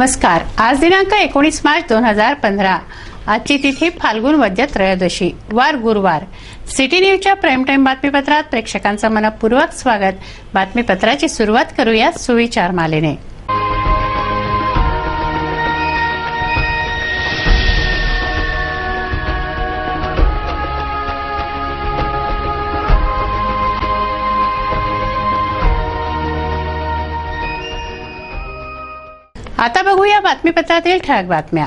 नमस्कार। आज दिनांक 19 मार्च 2015। आजची तिथी फाल्गुन वद्य त्रयोदशी, वार गुरुवार। सिटी न्यूजच्या प्राईम टाइम बातमीपत्रात प्रेक्षकांचं मनपूर्वक स्वागत। बातमीपत्राची सुरुवात करूया सुविचार मालेने। आता बघूया बातमीपत्रातील ठळक बातम्या।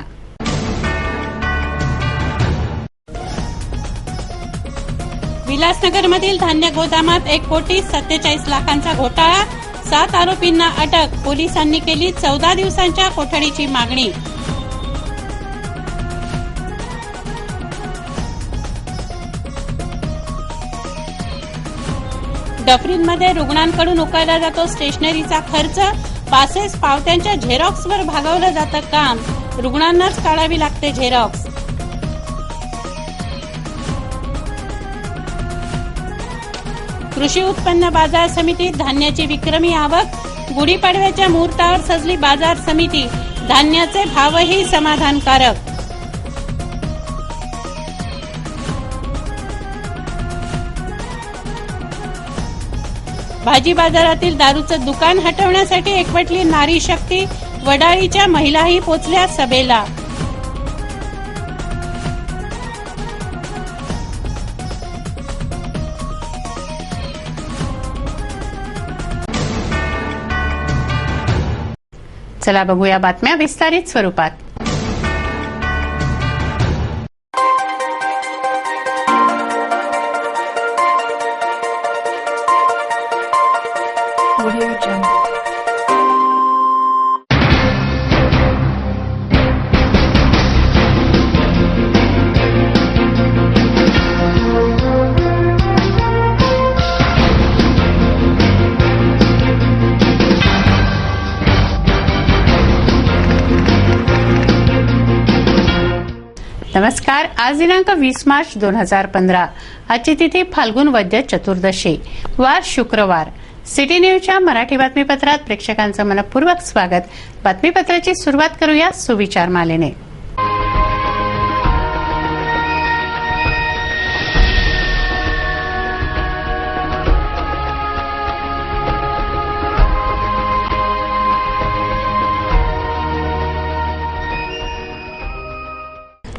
विलासनगरमधील धान्य गोदामात 1,47,00,000 घोटाळा, 7 आरोपींना अटक। पोलिसांनी केली 14 दिवसांच्या कोठडीची मागणी। डफरीनमध्ये रुग्णांकडून उकळला जातो स्टेशनरीचा खर्च। पासेस पावत्यांच्या झेरॉक्सवर भागवलं जातं काम। रुग्णांनाच काढावी लागते झेरॉक्स। कृषी उत्पन्न बाजार समितीत धान्याची विक्रमी आवक। गुढीपाडव्याच्या मुहूर्तावर सजली बाजार समिती। धान्याचे भावही समाधानकारक। भाजी बाजारातील दारूचं दुकान हटवण्यासाठी एकवटली नारी शक्ती। वडाळीच्या महिलाही पोचल्या सभेला। चला बघूया बातम्या विस्तारित स्वरूपात। नमस्कार। आज दिनांक 20 मार्च 2015। आजची तिथी फाल्गुन वद्य चतुर्दशी, वार शुक्रवार। सिटी न्यूजच्या मराठी बातमीपत्रात प्रेक्षकांचं मनपूर्वक स्वागत। बातमीपत्राची सुरुवात करूया सुविचार मालेने।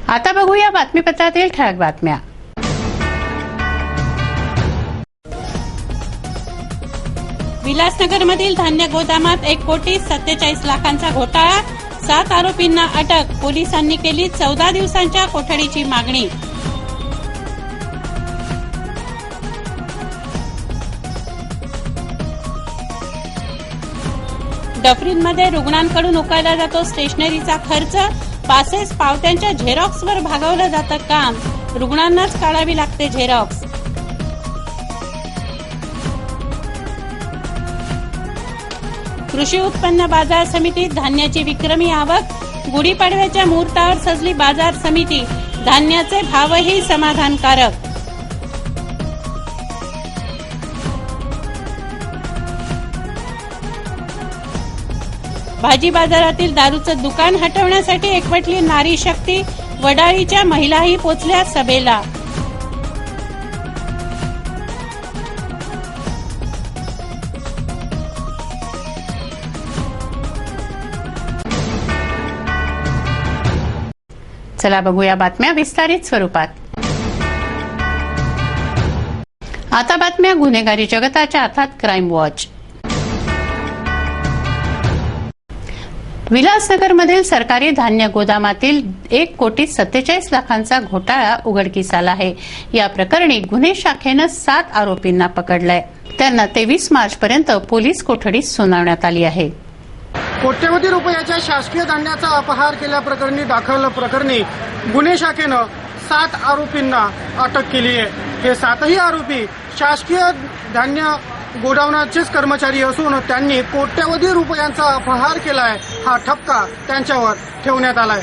आता बघूया बातमीपत्रातील ठळक बातम्या। विलासनगरमधील धान्य गोदामात 1,47,00,000 घोटाळा, 7 आरोपींना अटक। पोलिसांनी केली 14 दिवसांच्या कोठडीची मागणी। डफरीनमध्ये रुग्णांकडून उकळला जातो स्टेशनरीचा खर्च। पासेस पावत्यांच्या झेरॉक्सवर भागवलं जातं काम। रुग्णांनाच काढावी लागते झेरॉक्स। कृषी उत्पन्न बाजार समितीत धान्याची विक्रमी आवक। गुढीपाडव्याच्या मुहूर्तावर सजली बाजार समिती। धान्याचे भावही समाधानकारक। भाजी बाजारातील दारूचं दुकान हटवण्यासाठी एकवटली नारी शक्ती। वडाळीच्या महिलाही पोचल्या सभेला। चला बघूया बातम्या विस्तारित स्वरूपात। आता बातम्या गुन्हेगारी जगताच्या अर्थात क्राईम वॉच। विलासनगरमधील सरकारी धान्य गोदामातील 1,47,00,000 घोटाळा उघडकीस आला आहे। या प्रकरणी गुन्हे शाखेनं 7 आरोपींना पकडलंय। त्यांना 23 मार्च पर्यंत पोलीस कोठडीत सुनावण्यात आली आहे। कोट्यवधी रुपयाच्या शासकीय धान्याचा अपहार केल्याप्रकरणी दाखल प्रकरणी गुन्हे शाखेनं 7 आरोपींना अटक केली आहे। हे 7ही आरोपी शासकीय धान्य गोडाऊनचेच कर्मचारी असून त्यांनी कोट्यवधी रुपयांचा अपहार केलाय। हा ठपका त्यांच्यावर ठेवण्यात आलाय।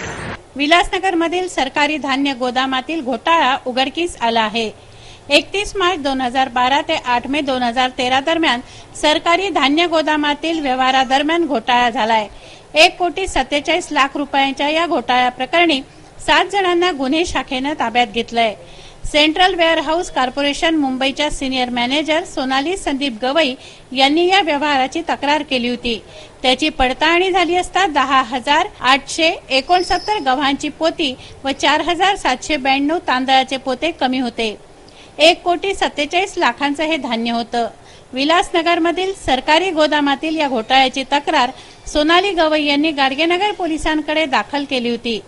विलासनगरमधील सरकारी धान्य गोदामातील घोटाळा उघडकीस आला आहे। 31 मार्च 2012 ते 8 मे 2013 दरम्यान सरकारी धान्य गोदामातील व्यवहारादरम्यान घोटाळा झालाय। 1,47,00,000 रुपयांच्या या घोटाळ्या प्रकरणी 7 जणांना गुन्हे शाखेनं ताब्यात घेतलंय. सेंट्रल वेअरहाऊस कॉर्पोरेशन मुंबईच्या सिनियर मॅनेजर सोनाली संदीप गवई यांनी या व्यवहाराची तक्रार केली होती. त्याची पडताळणी झाली असता 10,869 गव्हांची पोती व 4,792 तांदळाचे पोते कमी होते. 1,47,00,000 हे धान्य होतं. विलासनगरमधील सरकारी गोदामातील या घोटाळ्याची तक्रार सोनाली गवई यांनी गाडगेनगर पोलिसांकडे दाखल केली होती.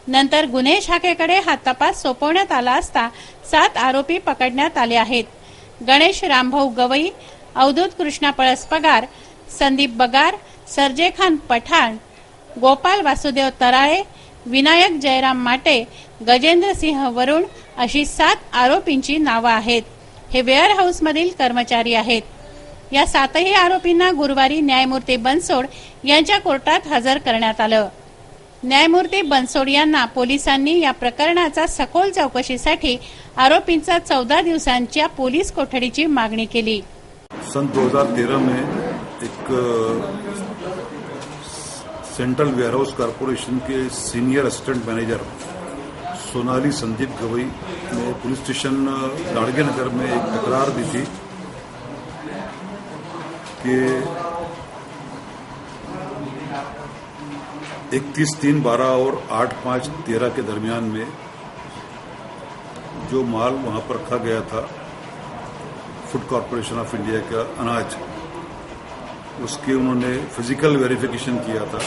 नंतर गुन्हे शाखेकडे हा तपास सोपवण्यात आला असता 7 आरोपी पकडण्यात आले आहेत. गणेश रामभाऊ गवई, अवधूत कृष्णा पळस पगार, संदीप बगार, सरजे खान पठाण, गोपाल वासुदेव तराळे, विनायक जयराम माटे, गजेंद्र सिंह वरुण अशी 7 आरोपींची नावं आहेत. हे वेअरहाऊसमधील कर्मचारी आहेत. या 7ही आरोपींना गुरुवारी न्यायमूर्ती बनसोड यांच्या कोर्टात हजर करण्यात आलं. न्यायमूर्ती बनसोड यांना पोलिसांनी या प्रकरणाचा सखोल चौकशीसाठी आरोपींचा 14 दिवसांच्या पोलीस कोठडीची मागणी केली. सन 2013 में एक सेंट्रल वेयरहाउस कॉर्पोरेशन के senior assistant manager Sonali Sandeep Gawai ने पुलिस स्टेशन गाड़गेनगर में एक तकरार दी थी कि 31/3/12 और 8/5/13 के दरमियान में जो माल वहां पर रखा गया था फूड कॉर्पोरेशन ऑफ इंडिया का अनाज, उसके उन्होंने फिजिकल वेरिफिकेशन किया था.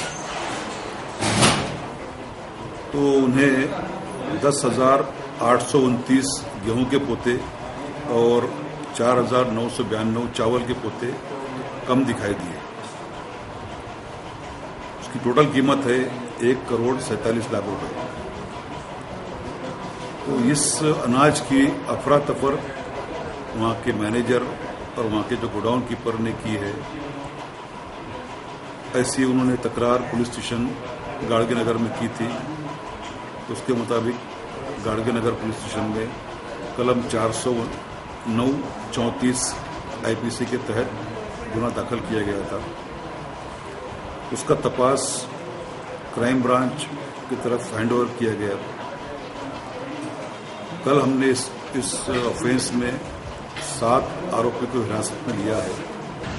तो उन्हें 10,829 गेहूं के पोते और 4,992 चावल के पोते कम दिखाई दिए. उसकी टोटल कीमत है 1,47,00,000 रुपए. तो इस अनाज की अफरा तफर वहां के मैनेजर और वहां के जो गोडाउन कीपर ने की है. ऐसी उन्होंने तकरार पुलिस स्टेशन गाड़गेनगर में की थी. उसके मुताबिक गाड़गेनगर पुलिस स्टेशन में कलम 409/34 आईपीसी के तहत गुना दाखिल किया गया था. उसका तपास क्राइम ब्रांच की तरफ हैंडओवर किया गया. कल हमने इस ऑफेंस में 7 आरोपी को हिरासत में लिया है.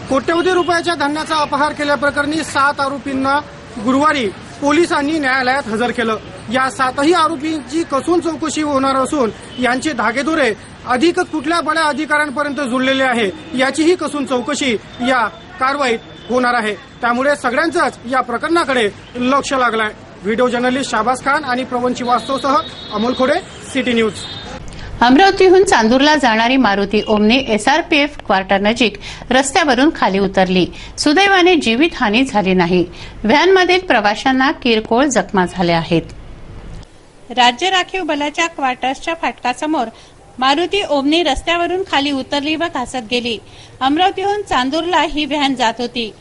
कोट्यवधी रुपयाच्या धान्याचा अपहार केल्याप्रकरणी 7 आरोपींना गुरुवारी पोलिसांनी न्यायालयात हजर केलं. या 7ही आरोपींची कसून चौकशी होणार असून यांचे धागेदोरे अधिक कुठल्या बड्या अधिकाऱ्यांपर्यंत जुळलेले आहे याचीही कसून चौकशी या कारवाईत होणार आहे. त्यामुळे सगळ्यांचंच या प्रकरणाकडे लक्ष लागलंय. व्हिडिओ जर्नलिस्ट शाहबाज खान आणि प्रवन श्रीवास्तवसह अमोल खोडे, सिटी न्यूज. अमरावतीहून चांदूरला जाणारी मारुती ओमनी एसआरपीएफ क्वार्टर नजीक रस्त्यावरून खाली उतरली. सुदैवाने जीवितहानी झाली नाही. व्हॅनमधील प्रवाशांना किरकोळ जखमा झाल्या आहेत. राज्य राखीव बलाच्या क्वार्टर्सच्या फाटकासमोर मारुती ओमनी रस्त्यावरून खाली उतरली व घासत गेली. अमरावतीहून चांदूरला ही व्हॅन जात होती.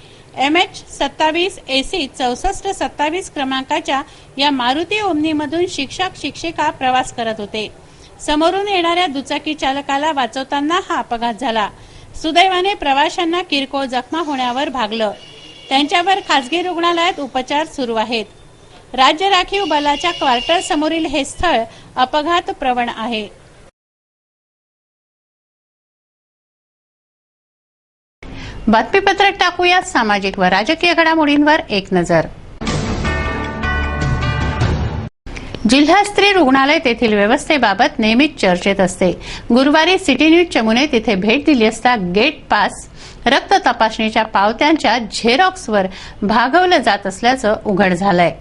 MH27 AC 6427 क्रमांकाच्या या मारुती ओमनीमधून शिक्षक शिक्षिका प्रवास करत होते. समोरून येणाऱ्या दुचाकी चालकाला वाचवताना हा अपघात झाला. सुदैवाने प्रवाशांना किरकोळ जखमा होण्यावर भागलं. त्यांच्यावर खासगी रुग्णालयात उपचार सुरू आहेत. राज्य राखीव बलाच्या क्वार्टर समोरील हे स्थळ अपघात प्रवण आहे. बातमीपत्रात टाकूया सामाजिक व राजकीय घडामोडींवर एक नजर. जिल्हास्तरीय रुग्णालय तेथील व्यवस्थेबाबत नेहमीच चर्चेत असते. गुरुवारी सिटी न्यूज चमूने तिथे भेट दिली असता गेट पास, रक्त तपासणीच्या पावत्यांच्या झेरॉक्सवर भागवलं जात असल्याचं उघड झालंय.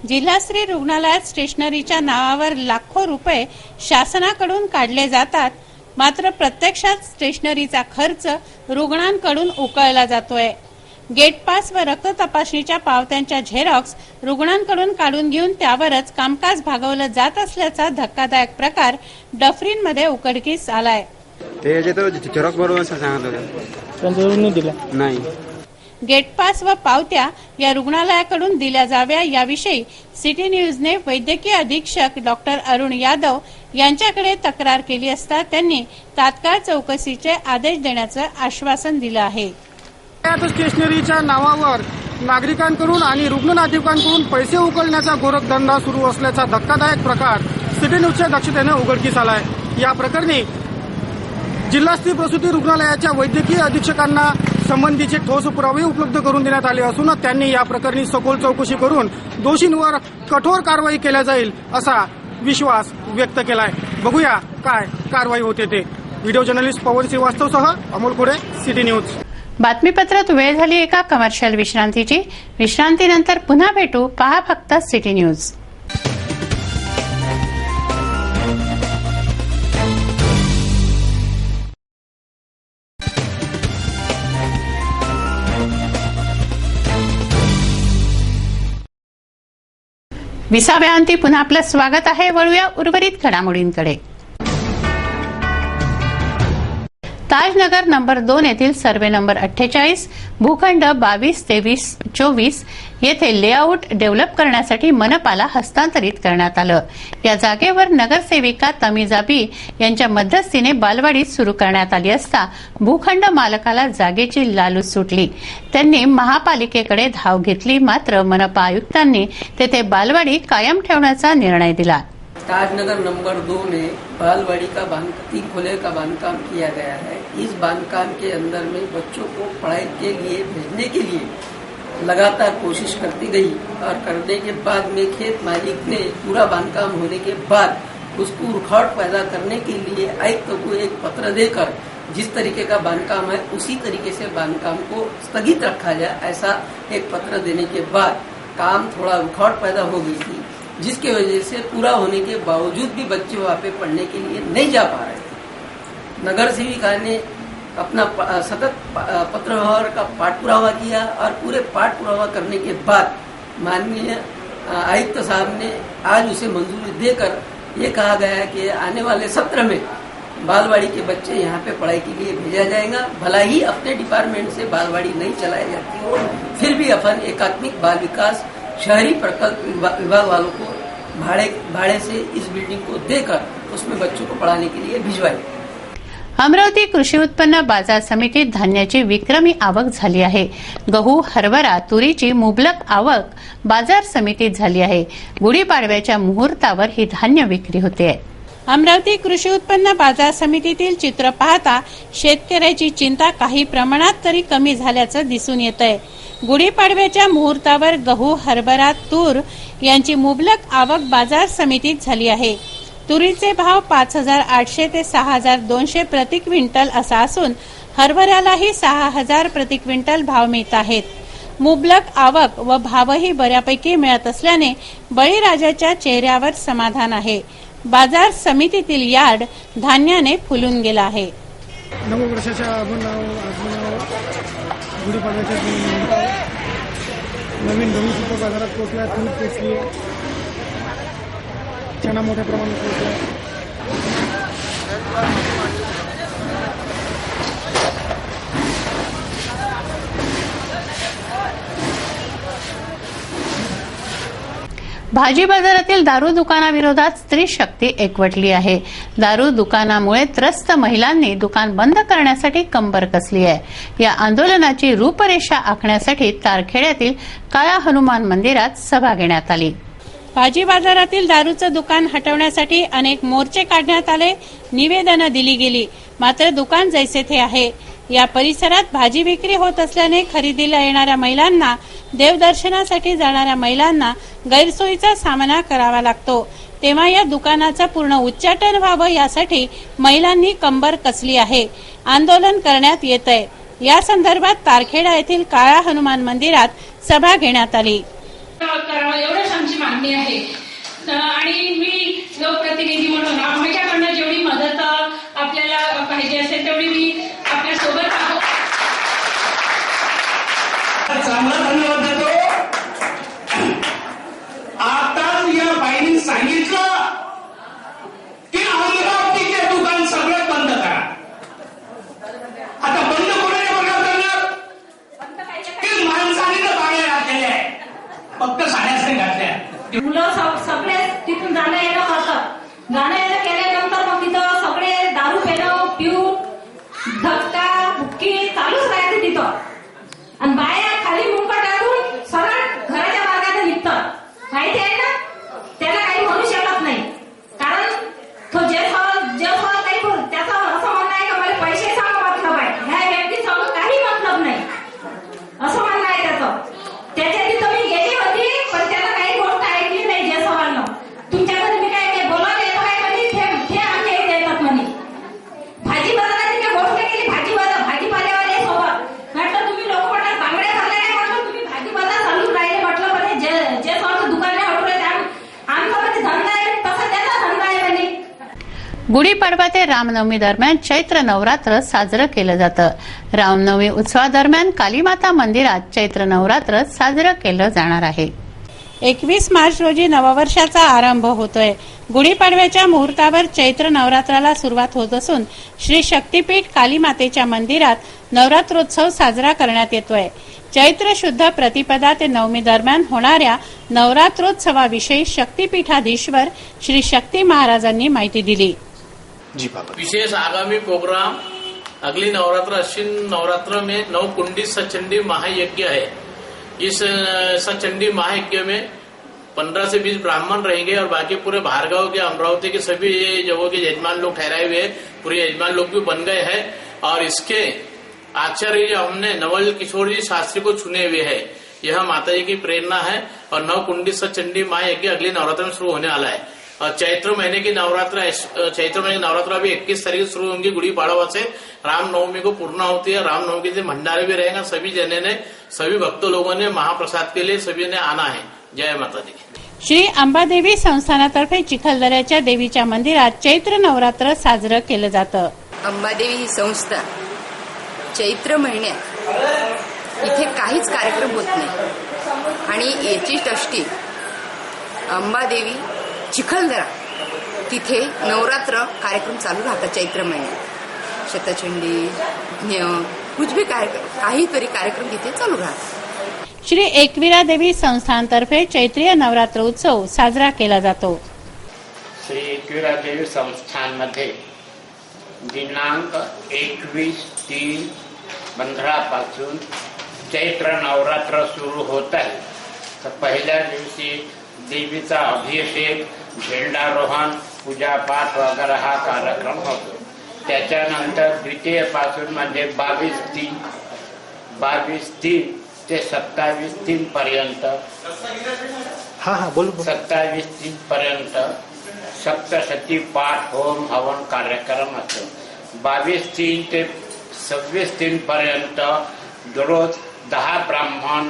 जिल्हास्तरीय रुग्णालयात स्टेशनरीच्या नावावर लाखो रुपये शासनाकडून काढले जातात. मात्र प्रत्यक्षात स्टेशनरीचा खर्च रुग्णांकडून उकळला जातोय. गेट पास व रक्त तपासणीच्या पावत्यांच्या झेरॉक्स रुग्णांकडून काढून घेऊन त्यावरच कामकाज भागवलं जात असल्याचा धक्कादायक प्रकार डफरीनमध्ये उघडकीस आलाय. ते झेरॉक्स बरोबर सांगत होते नाही. गेट पास व पावत्या या रुग्णालयाकडून दिल्या जाव्या याविषयी सिटी न्यूजने वैद्यकीय अधीक्षक डॉक्टर अरुण यादव यांच्याकडे तक्रार केली असता त्यांनी तात्काळ चौकशीचे आदेश देण्याचं आश्वासन दिलं आहे. स्टेशनरीच्या नावावर नागरिकांकडून आणि रुग्ण नातेवाईकांकडून पैसे उकळण्याचा गोरखधंदा सुरू असल्याचा धक्कादायक प्रकार सिटी न्यूजच्या दक्षतेने उघडकीस आलाय। या प्रकरणी जिल्हास्तरीय प्रसूती रुग्णालयाच्या वैद्यकीय अधीक्षकांना संबंधीचे ठोस पुरावे उपलब्ध करून देण्यात आले असून त्यांनी या प्रकरणी सखोल चौकशी करून दोषींवर कठोर कारवाई केल्या जाईल असा विश्वास व्यक्त केलाय। बघूया काय कारवाई होते ते। व्हिडिओ जर्नलिस्ट पवन श्रीवास्तवसह अमोल खोडे, सिटी न्यूज। बातमीपत्रात वेळ झाली एका कमर्शियल विश्रांतीची। विश्रांतीनंतर पुन्हा भेटू। पहा फक्त सिटी न्यूज। विसाव्यांती पुन्हा आपलं स्वागत आहे। वळूया उर्वरित घडामोडींकडे। ताजनगर नंबर 2 येथील सर्वे नंबर 48 भूखंड 22-23-24 येथे लेआउट डेव्हलप करण्यासाठी मनपाला हस्तांतरित करण्यात आलं। या जागेवर नगरसेविका तमीजा बी यांच्या मध्यस्थीने बालवाडी सुरू करण्यात आली असता भूखंड मालकाला जागेची लालूच सुटली। त्यांनी महापालिकेकडे धाव घेतली, मात्र मनपा आयुक्तांनी तेथे बालवाडी कायम ठेवण्याचा निर्णय दिला। ताजनगर नंबर 2 में बालवाड़ी का 3 खोले का बांधकाम किया गया है। इस बांधकाम के अंदर में बच्चों को पढ़ाई के लिए भेजने के लिए लगातार कोशिश करती गई और करने के बाद में खेत मालिक ने पूरा बांधकाम होने के बाद उसको रुकावट पैदा करने के लिए आयुक्त को एक पत्र देकर जिस तरीके का बांधकाम है उसी तरीके से बांधकाम को स्थगित रखा जाए, ऐसा एक पत्र देने के बाद काम थोड़ा रुकावट पैदा हो गई थी, जिसकी वजह से पूरा होने के बावजूद भी बच्चे वहाँ पे पढ़ने के लिए नहीं जा पा रहे थे। नगर सेविका ने अपना सतत पत्रव्यवहार का पाठपुरावा किया और पूरे पाठपुरावा करने के बाद माननीय आयुक्त साहब ने आज उसे मंजूरी देकर ये कहा गया कि आने वाले सत्र में बालवाड़ी के बच्चे यहाँ पे पढ़ाई के लिए भेजा जाएगा। भला ही अपने डिपार्टमेंट से बालवाड़ी नहीं चलाई जाती हो, फिर भी अपन एकात्मिक बाल विकास शहरी प्रकल्प विभाग वालों को भाड़े से इस बिल्डिंग को देकर उसमें बच्चों को पढ़ाने के लिए भिजवाई। अमरावती कृषी उत्पन्न बाजार समितीत धान्याची विक्रमी आवक झाली आहे। गहू, हरभरा, तुरीची मुबलक आवक बाजार समितीत झाली आहे। गुढीपाडव्याच्या मुहूर्तावर ही धान्य विक्री होते। अमरावती कृषी उत्पन्न बाजार समितीतील चित्र पाहता शेतकऱ्याची चिंता काही प्रमाणात तरी कमी झाल्याचं दिसून येतंय। गुढीपाडव्याच्या मुहूर्तावर गहू, हरभरा, तूर यांची मुबलक आवक बाजार समितीत झाली आहे। तुरीचे भाव 5,800 ते 6,200 प्रति क्विंटल असा असून हरभऱ्यालाही 6,000 प्रति क्विंटल भाव मिळत आहेत। मुबलक आवक व भावही बऱ्यापैकी मिळत असल्याने बळीराजाच्या चेहऱ्यावर समाधान आहे। बाजार समितीतील यार्ड धान्याने फुलून गेला आहे। नववर्षाच्या गुढीपाडव्याच्या नवीन गहू सुद्धा बाजारात पोहोचला, तूर पोहोचली, चणा मोठ्या प्रमाणात पोहोचला। भाजी बाजारातील दारू दुकानाविरोधात स्त्री शक्ती एकवटली आहे। दारू दुकानामुळे त्रस्त महिलांनी दुकान बंद करण्यासाठी कंबर कसली आहे। या आंदोलनाची रूपरेषा आखण्यासाठी तारखेड्यातील काळा हनुमान मंदिरात सभा घेण्यात आली। भाजी बाजारातील दारूचं दुकान हटवण्यासाठी अनेक मोर्चे काढण्यात आले, निवेदनं दिली गेली, मात्र दुकान जैसे थे आहे। या परिसरात भाजी विक्री होत असल्याने खरेदीला येणाऱ्या महिलांना, देवदर्शनासाठी जाणाऱ्या महिलांना गैरसोयीचा सामना करावा लागतो। तेव्हा या दुकानाचं पूर्ण उच्चाटन व्हावं यासाठी महिलांनी कंबर कसली आहे, आंदोलन करण्यात येतंय। या संदर्भात तारखेडा येथील काळा हनुमान मंदिरात सभा घेण्यात आली। एवढंच आमची मागणी आहे आणि मी लोकप्रतिनिधी म्हणून माझ्याकडनं जेवढी मदत आपल्याला पाहिजे असेल तेवढी मी आपल्या सोबत आहोत। चांगला धन्यवाद देतो। आता या बाईंनी सांगितलं की अमरावतीचे दुकान सगळे बंद करा। आता बंद कोणाने बघा करणार की माणसाने बाहेर घातलेले आहे, फक्त साड्याच नाही घातल्या। मुलं सगळे तिथून जाणं येणं करतात। जाणं येणं केल्यानंतर मग तिथं सगळे दारू पिऊन धक्का बुक्की चालूच राहायचं तिथं, आणि बाया खाली मुंग टाकून माहिती आहे ना, त्याला काही म्हणू शकत नाही. कारण तो जे काही बोल त्याचं असं म्हणणं आहे का मला पैशाचा मतलब आहे, ह्या व्यक्तीसोबत काही मतलब नाही असं म्हणणं आहे त्याचं. त्याच्या तिथं मी गेली होती पण त्याला काही गोष्ट ऐकली नाही. जे सवाल तुमच्याकडे मी काय बोलायला येतो काय म्हणजे ते आमच्या इथे येतात म्हणे. भाजी बाजाराची मी गोष्ट केली, भाजीपाल्यावाले सोबत म्हटलं तुम्ही लोक म्हटलं बांगड्या झाल्या नाही, म्हटलं तुम्ही भाजी बाजार चालू राहिले म्हटलं म्हणे जे सवाल दुकान हटवले आमचा म्हणजे धंदा आहे तसा त्याचा धंदा आहे म्हणे. गुढीपाडवा ते रामनवमी दरम्यान चैत्र नवरात्र साजरं केलं जातं. रामनवमी उत्सवादरम्यान कालीमाता मंदिरात चैत्र नवरात्र साजरं केलं जाणार आहे. 21 मार्च रोजी नववर्षाचा आरंभ होतोय. गुढीपाडव्याच्या मुहूर्तावर चैत्र नवरात्राला सुरुवात होत असून श्री शक्तीपीठ कालीमातेच्या मंदिरात नवरात्रोत्सव साजरा करण्यात येतोय. चैत्र शुद्ध प्रतिपदा ते नवमी दरम्यान होणाऱ्या नवरात्रोत्सवाविषयी शक्तीपीठाधीश्वर श्री शक्ती महाराजांनी माहिती दिली. विशेष आगामी प्रोग्राम अगली नवरात्र अश्विन नवरात्र में 9 कुंडी सचंडी महायज्ञ है. इस सचंडी महायज्ञ में 15 से 20 ब्राह्मण रहेंगे और बाकी पूरे भार्गव के अमरावती के सभी जगहों के यजमान लोग ठहराए हुए हैं. पूरे यजमान लोग भी बन गए हैं और इसके आचार्य जो हमने नवल किशोर जी शास्त्री को चुने हुए हैं. यह माता जी की प्रेरणा है और 9 कुंडी सचंडी महायज्ञ अगले नवरात्र में शुरू होने वाला है. और चैत्र महीने की नवरात्र अभी 21 तारीख से शुरू होंगी. गुड़ी पाड़वा से रामनवमी को पूर्ण होती है. रामनवमी के भंडारे भी रहेगा. सभी भक्तों लोगों ने महाप्रसाद के लिए सभी ने आना है. जय माता दी. श्री अंबादेवी संस्थानातर्फे चिखलदऱ्याच्या देवीच्या मंदिरात चैत्र नवरात्र साजरं केलं जातं. अंबादेवी ही संस्था चैत्र महिन्यात इथे काहीच कार्यक्रम होत नाही आणि याची ट्रस्टी अंबादेवी चिखलदरा तिथे नवरात्र कार्यक्रम चालू राहतात. चैत्र महिन्यात शतचंडी कुछ भी काहीतरी कार्यक्रम तिथे चालू राहतात. श्री एकविरा देवी संस्थानतर्फे चैत्रीय नवरात्र उत्सव साजरा केला जातो. श्री एकविरा देवी संस्थानमध्ये दिनांक 21/3/15 पासून चैत्र नवरात्र सुरू होत आहे. तर पहिल्या दिवशी देवीचा अभिषेक, झेंडारोहण, पूजापाठ वगैरे हा कार्यक्रम होतो. त्याच्यानंतर द्वितीय पासून म्हणजे 22/3 ते 27/3 पर्यंत 27/3 पर्यंत सप्तशती पाठ, होम हवन कार्यक्रम असतो. 22/3 ते 26/3 पर्यंत दररोज 10 ब्राह्मण,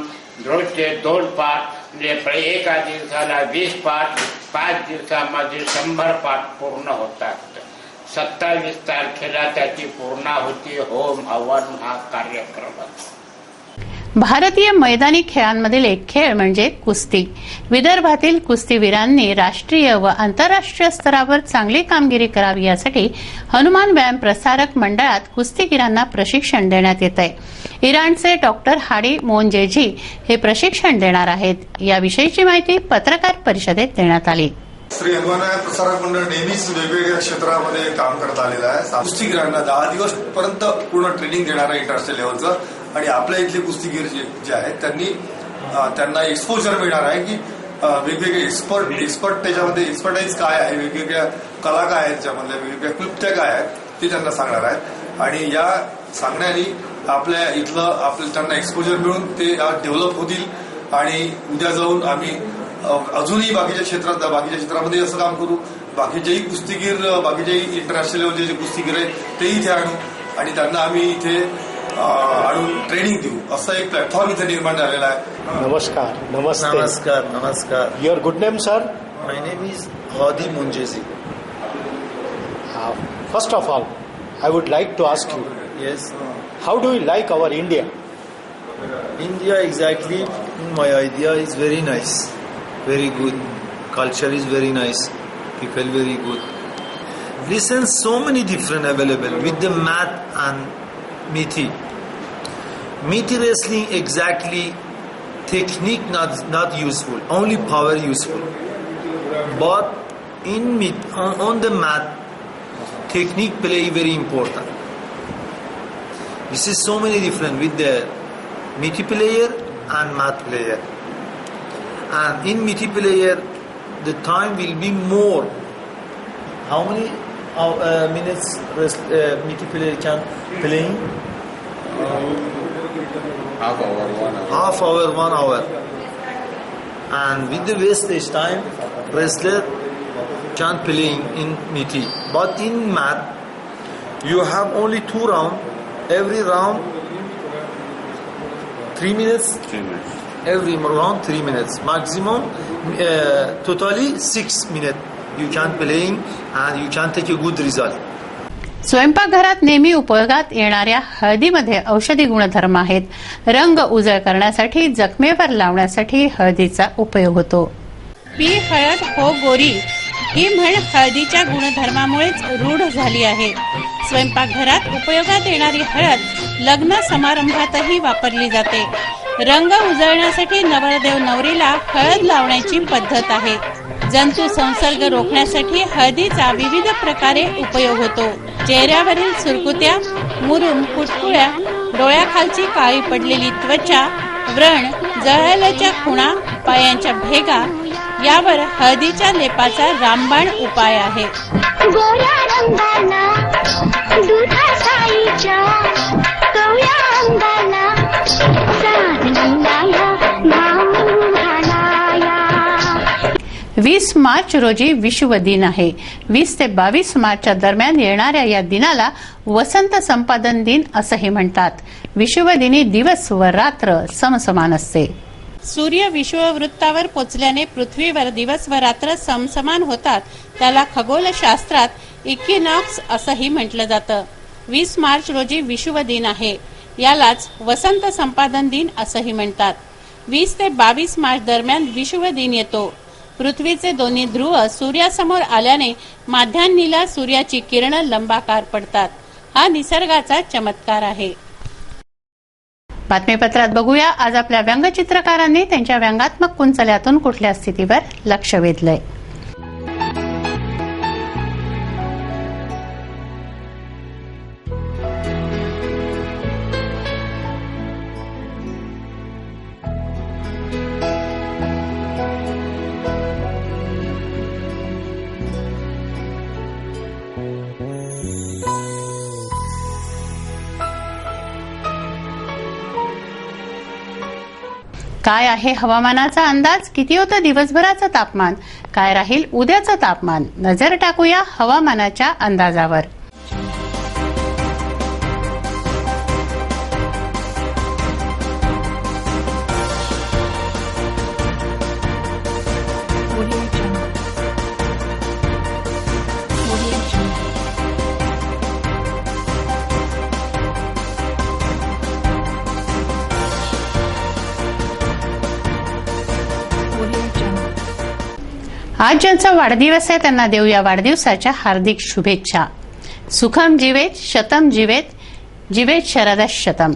रोजचे 2 पाठ, एका दिवसाला 20 पाठ, 5 दिवसामध्ये 100 पाठ पूर्ण होतात. 27 तारखेला त्याची पूर्णाहुती, होम हवन हा कार्यक्रम असतो. भारतीय मैदानी खेळांमधील एक खेळ म्हणजे कुस्ती. विदर्भातील कुस्तीवीरांनी राष्ट्रीय व आंतरराष्ट्रीय स्तरावर चांगली कामगिरी करावी यासाठी हनुमान व्यायाम प्रसारक मंडळात कुस्तीगीरांना प्रशिक्षण देण्यात येत आहे. इराणचे डॉक्टर हाडी मोनजेजी हे प्रशिक्षण देणार आहेत. याविषयीची माहिती पत्रकार परिषदेत देण्यात आली. श्री हनुमान व्यायाम प्रसारक मंडळ नेहमीच वेगवेगळ्या क्षेत्रामध्ये काम करत आलेलं आहे. कुस्तीगीरांना 10 दिवस पर्यंत पूर्ण ट्रेनिंग देणारं इंटरनॅशनल लेव्हलचं आणि आपल्या इथले कुस्तीगीर जे आहेत त्यांना एक्सपोजर मिळणार आहे की वेगवेगळे एक्सपर्ट त्याच्यामध्ये एक्सपर्टाईज काय आहे, वेगवेगळ्या कला काय आहेत, त्याच्यामधल्या वेगवेगळ्या क्लुप्त्या काय आहेत ते त्यांना सांगणार आहेत. आणि या सांगण्याने आपल्या इथलं त्यांना एक्सपोजर मिळून ते डेव्हलप होतील आणि उद्या जाऊन आम्ही अजूनही बाकीच्या क्षेत्रामध्ये असं काम करू. बाकीचेही कुस्तीगीर, बाकीचेही इंटरनॅशनल लेवलचे जे कुस्तीगीर आहेत ते इथे आणू आणि त्यांना आम्ही इथे आणून ट्रेनिंग देऊ, असा एक प्लॅटफॉर्म इथे निर्माण झालेला आहे. नमस्कार. नमस्कार. Your good name, sir? My name is Hadi Munjezi. First of all, I would like to ask you. Yes. How do you like our India? India, exactly. My idea is very nice, very good. Culture is very nice. People very good. Listen, so many different available with the math and Mithi wrestling, exactly technique not useful, only power useful. But in on the mat, technique play very important. This is so many different with the Mithi player and mat player. and in multiplayer the time will be more. How many minutes multiplayer can play? Half hour, 1 hour. Half hour, 1 hour. And with the wastage time, wrestler can play in MITI. But in math, you have only 2 rounds. Every round 3 minutes. 3 minutes. Every round 3 minutes. Maximum, totally 6 minutes. You can play and you can take a good result. स्वयंपाकघरात नेहमी उपयोगात येणाऱ्या हळदीमध्ये औषधी गुणधर्म आहेत. रंग उजळ करण्यासाठी, जखमेवर लावण्यासाठी हळदीचा उपयोग होतो. पी हळद हो गोरी ही म्हण हळदीच्या गुणधर्मामुळेच रूढ झाली आहे. स्वयंपाकघरात उपयोगात येणारी हळद लग्न समारंभातही वापरली जाते. रंग उजळण्यासाठी नवरदेव नवरीला हळद लावण्याची पद्धत आहे. जंतू संसर्ग रोखण्यासाठी हळदीचा विविध प्रकारे उपयोग होतो. चेहऱ्यावरील सुरकुत्या, मुरूम, कुटकुळ्या, डोळ्याखालची काळी पडलेली त्वचा, व्रण, जळाल्याच्या खुणा, पायांच्या भेगा यावर हळदीच्या लेपाचा रामबाण उपाय आहे. गोऱ्या रंगाला दुधासाईच्या कवळ्या अंगाला साध नंदाया भाऊ घालाया. 20 मार्च रोजी विश्व दिन आहे. 20 ते 22 मार्चच्या दरम्यान येणाऱ्या या दिनाला वसंत संपादन दिन असंही म्हणतात. विश्वदिनी दिवस व रात्र समसमान असते. सूर्य विषुववृत्तावर पोचल्याने पृथ्वीवर दिवस व रात्र समसमान होतात. त्याला खगोलशास्त्रात इक्विनॉक्स असंही म्हटलं जातं. 20 मार्च रोजी विश्व दिन आहे. यालाच वसंत संपादन दिन असंही म्हणतात. 20 ते 22 मार्च दरम्यान विश्व दिन येतो. पृथ्वीचे दोन्ही ध्रुव सूर्यासमोर आल्याने माध्यान्नीला सूर्याची किरणं लंबाकार पडतात. हा निसर्गाचा चमत्कार आहे. बातमीपत्रात बघूया आज आपल्या व्यंगचित्रकारांनी त्यांच्या व्यंगात्मक कुंचल्यातून कुठल्या स्थितीवर लक्ष वेधलंय. काय आहे हवामानाचा अंदाज? किती होतं दिवसभराचं तापमान? काय राहील उद्याचं तापमान? नजर टाकूया हवामानाच्या अंदाजावर. आज ज्यांचा वाढदिवस आहे त्यांना देऊया वाढदिवसाच्या हार्दिक शुभेच्छा. सुखम जीवेत, शतम जीवेत, जीवेत शरदः शतम.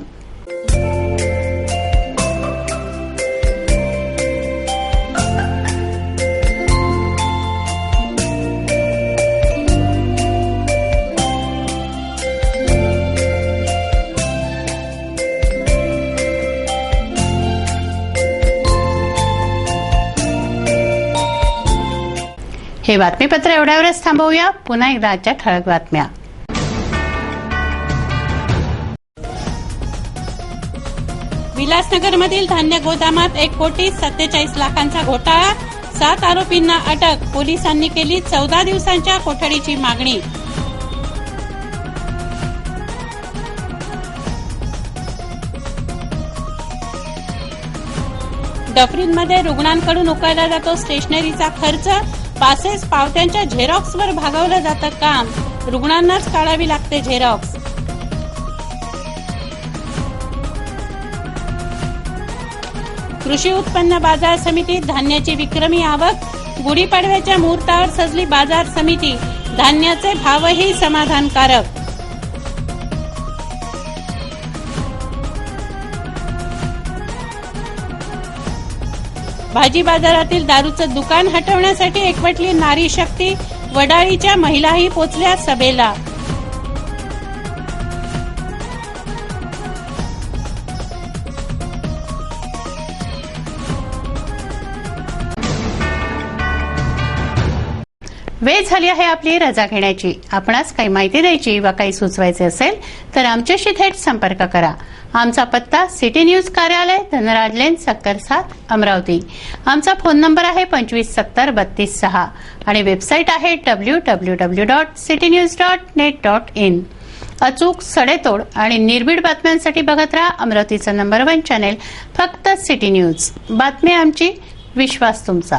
हे बातमीपत्र एवढ्यावरच थांबवूया. पुन्हा एकदा आजच्या ठळक बातम्या. विलासनगरमधील धान्य गोदामात 1,47,00,000 घोटाळा. 7 आरोपींना अटक. पोलिसांनी केली 14 दिवसांच्या कोठडीची मागणी. डफरीनमध्ये रुग्णांकडून उकळला जातो स्टेशनरीचा खर्च. पासेस पावत्यांच्या झेरॉक्सवर भागवलं जातं काम. रुग्णांनाच काढावी लागते झेरॉक्स. कृषी उत्पन्न बाजार समितीत धान्याची विक्रमी आवक. गुढीपाडव्याच्या मुहूर्तावर सजली बाजार समिती. धान्याचे भावही समाधानकारक. भाजी बाजारातील दारूचं दुकान हटवण्यासाठी एकवटली नारी शक्ती. वडाळीच्या महिलाही पोचल्या सभेला. वेळ झाली आहे आपली रजा घेण्याची. आपणास काही माहिती द्यायची वा काही सुचवायचे असेल तर आमच्याशी थेट संपर्क करा. आमचा पत्ता सिटी न्यूज कार्यालय, धनराज लेन, सक्कर 7, अमरावती. आमचा फोन नंबर आहे 25703236 आणि वेबसाईट आहे www.citynews.net.in. अचूक, सडेतोड आणि निर्भीड बातम्यांसाठी बघत राहा अमरावतीचा नंबर 1 चॅनेल, फक्त सिटी न्यूज. बातमी आमची, विश्वास तुमचा.